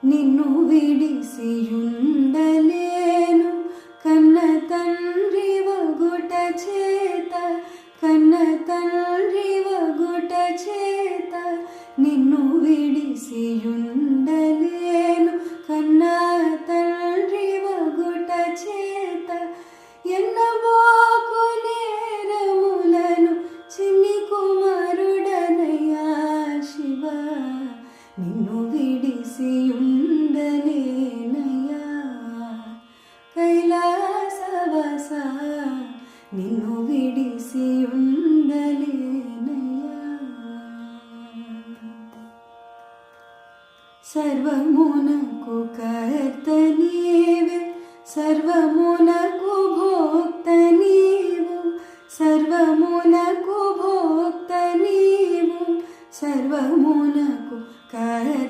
నిన్ను విడిసియుండలేను కన్న తండ్రి వగుట చేత, కన్న తండ్రి వగుట చేత నిన్ను విడిసియుండలేను కన్న తండ్రి వగుట చేత. ఎన్నబోకు నేరములను చిన్ని కుమారుడనయ్యా శివ, నిన్ను విడిసియుండలేనయ్యా కైలాసవాస, నిన్ను విడిసియుండలేనయ్యా. సర్వమునకు కర్త నీవే, సర్వమునకు భోక్త నీవు, సర్వమునకు భోక్త నీవు, సర్వమున